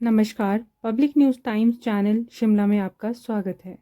नमस्कार, public news times channel Shimla में आपका स्वागत है।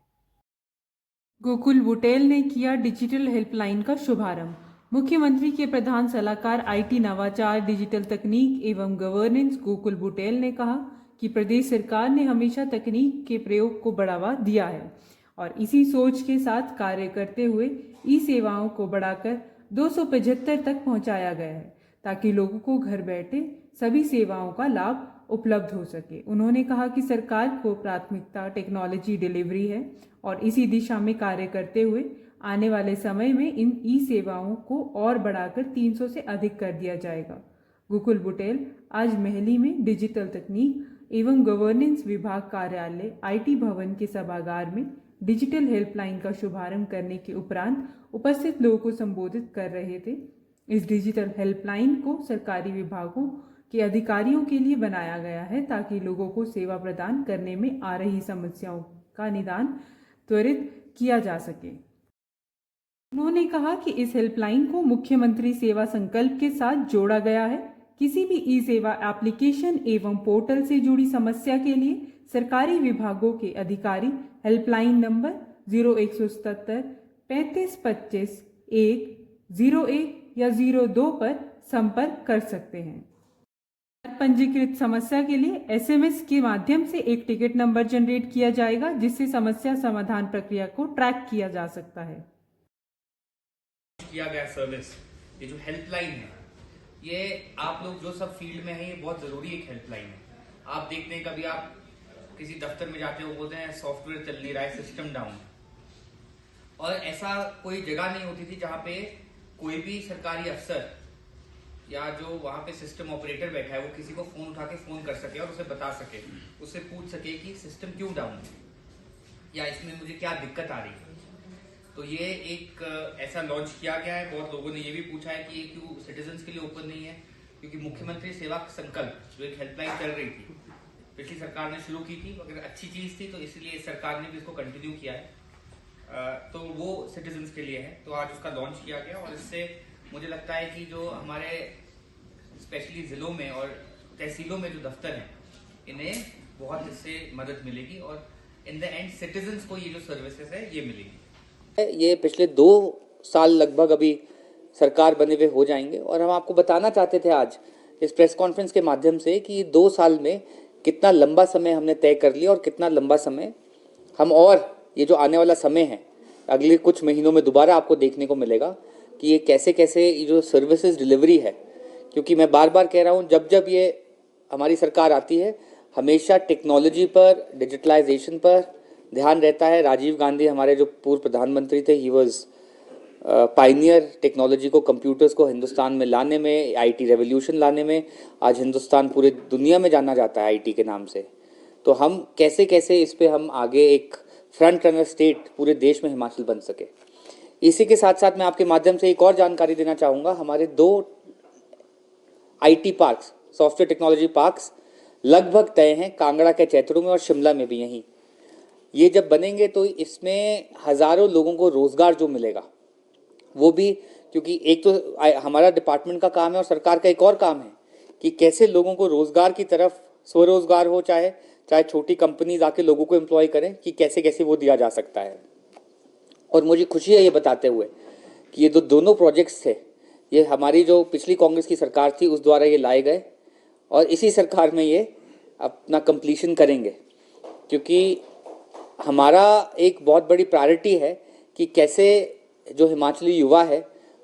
गोकुल बुटेल ने किया डिजिटल हेल्पलाइन का शुभारंभ। मुख्यमंत्री के प्रधान सलाहकार आईटी नवाचार, डिजिटल तकनीक एवं गवर्नेंस गोकुल बुटेल ने कहा कि प्रदेश सरकार ने हमेशा तकनीक के प्रयोग को बढ़ावा दिया है और इसी सोच के साथ कार्य करते हुए ई सेवाओं को बढ़ाकर 275 तक पहुंचाया गया है ताकि लोगों को घर बैठे सभी सेवाओं का लाभ उपलब्ध हो सके। उन्होंने कहा कि सरकार को प्राथमिकता टेक्नोलॉजी डिलीवरी है और इसी दिशा में कार्य करते हुए आने वाले समय में इन ई सेवाओं को और बढ़ाकर 300 से अधिक कर दिया जाएगा। गोकुल बुटेल आज महली में डिजिटल तकनीक एवं गवर्नेंस विभाग कार्यालय आईटी भवन के सभागार में डिजिटल हेल्पलाइन का शुभारंभ करने के उपरांत उपस्थित लोगों को संबोधित कर रहे थे। इस डिजिटल हेल्पलाइन को सरकारी विभागों के अधिकारियों के लिए बनाया गया है ताकि लोगों को सेवा प्रदान करने में आ रही समस्याओं का निदान त्वरित किया जा सके। उन्होंने कहा कि इस हेल्पलाइन को मुख्यमंत्री सेवा संकल्प के साथ जोड़ा गया है। किसी भी ई सेवा एप्लीकेशन एवं पोर्टल से जुड़ी समस्या के लिए सरकारी विभागों के अधिकारी हेल्पलाइन नंबर 0177 35 25 1 01 या 02 पर संपर्क कर सकते हैं। पंजीकृत समस्या के लिए एसएमएस के माध्यम से एक टिकट नंबर जनरेट किया जाएगा जिससे समस्या समाधान प्रक्रिया को ट्रैक किया जा सकता है। किया गया सर्विस, ये जो हेल्पलाइन है, ये आप लोग जो सब फील्ड में है, ये बहुत जरूरी एक हेल्पलाइन है। आप देखते हैं कभी आप किसी दफ्तर में जाते हो, बोलते हैं सॉफ्टवेयर चल नहीं रहा है, सिस्टम डाउन, और ऐसा कोई जगह नहीं होती थी जहां पे कोई भी सरकारी अफसर या जो वहां पे सिस्टम ऑपरेटर बैठा है वो किसी को फोन उठा के फोन कर सके और उसे बता सके, उससे पूछ सके कि सिस्टम क्यों डाउन है या इसमें मुझे क्या दिक्कत आ रही है। तो ये एक ऐसा लॉन्च किया गया है। बहुत लोगों ने ये भी पूछा है कि ये क्यों सिटीजन्स के लिए ओपन नहीं है, क्योंकि मुख्यमंत्री सेवा संकल्प जो एक हेल्पलाइन चल रही थी, पिछली सरकार ने शुरू की थी, अगर अच्छी चीज थी तो इसलिए इस सरकार ने भी इसको कंटिन्यू किया है, तो वो सिटीजन्स के लिए है। तो आज उसका लॉन्च किया गया और इससे मुझे लगता है कि जो हमारे स्पेशली जिलों में और तहसीलों में जो दफ्तर हैं, इन्हें बहुत इससे मदद मिलेगी और इन द एंड सिटीजन्स को ये जो सर्विसेज है ये मिलेगी। ये पिछले 2 साल लगभग अभी सरकार बने हुए हो जाएंगे और हम आपको बताना चाहते थे आज इस प्रेस कॉन्फ्रेंस के माध्यम से कि 2 साल में कितना लंबा समय हमने तय कर लिया और कितना लंबा समय हम, और ये जो आने वाला समय है अगले कुछ महीनों में दोबारा आपको देखने को मिलेगा कि ये कैसे कैसे ये जो सर्विसेज डिलीवरी है, क्योंकि मैं बार बार कह रहा हूँ जब जब ये हमारी सरकार आती है हमेशा टेक्नोलॉजी पर, डिजिटलाइजेशन पर ध्यान रहता है। राजीव गांधी हमारे जो पूर्व प्रधानमंत्री थे, ही वॉज पायनियर टेक्नोलॉजी को, कंप्यूटर्स को हिंदुस्तान में लाने में, आईटी रेवोल्यूशन लाने में। आज हिंदुस्तान पूरे दुनिया में जाना जाता है आईटी के नाम से। तो हम कैसे कैसे इस पे हम आगे एक फ्रंट रनर स्टेट पूरे देश में हिमाचल बन सके। इसी के साथ साथ मैं आपके माध्यम से एक और जानकारी देना चाहूँगा। हमारे 2 IT parks, software technology parks लगभग तय हैं, कांगड़ा के चैतरू में और शिमला में भी। यहीं ये जब बनेंगे तो इसमें हज़ारों लोगों को रोज़गार जो मिलेगा वो भी, क्योंकि एक तो हमारा डिपार्टमेंट का काम है और सरकार का एक और काम है कि कैसे लोगों को रोज़गार की तरफ, स्वरोजगार हो, चाहे छोटी कंपनीज आके लोगों को एम्प्लॉय करें, कि कैसे कैसे वो दिया जा सकता है। और मुझे खुशी है ये बताते हुए कि ये दोनों प्रोजेक्ट्स थे, ये हमारी जो पिछली कांग्रेस की सरकार थी उस द्वारा ये लाए गए और इसी सरकार में ये अपना कंप्लीशन करेंगे, क्योंकि हमारा एक बहुत बड़ी प्रायोरिटी है कि कैसे जो हिमाचली युवा है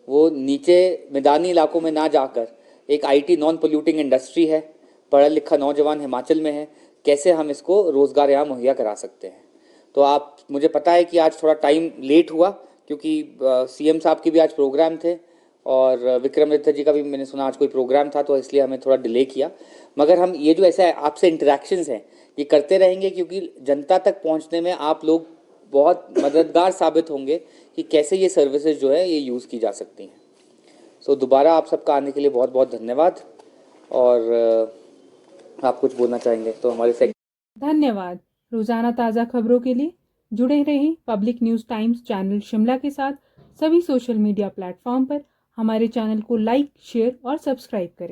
वो नीचे मैदानी इलाकों में ना जाकर, एक आईटी नॉन पोल्यूटिंग इंडस्ट्री है, पढ़ा लिखा नौजवान हिमाचल में है, कैसे हम इसको रोज़गार यहाँ मुहैया करा सकते हैं। तो आप, मुझे पता है कि आज थोड़ा टाइम लेट हुआ क्योंकि सीएम साहब के भी आज प्रोग्राम थे और विक्रमादित्य जी का भी मैंने सुना आज कोई प्रोग्राम था, तो इसलिए हमें थोड़ा डिले किया। मगर हम ये जो ऐसा आपसे इंटरेक्शंस हैं ये करते रहेंगे, क्योंकि जनता तक पहुंचने में आप लोग बहुत मददगार साबित होंगे कि कैसे ये सर्विसेज जो है ये यूज़ की जा सकती हैं। सो दोबारा आप सबका आने के लिए बहुत बहुत धन्यवाद। और आप कुछ बोलना चाहेंगे तो हमारे धन्यवाद। रोजाना ताज़ा खबरों के लिए जुड़े रहें public news times channel Shimla के साथ। सभी सोशल मीडिया प्लेटफॉर्म पर हमारे चैनल को लाइक, शेयर और सब्सक्राइब करें।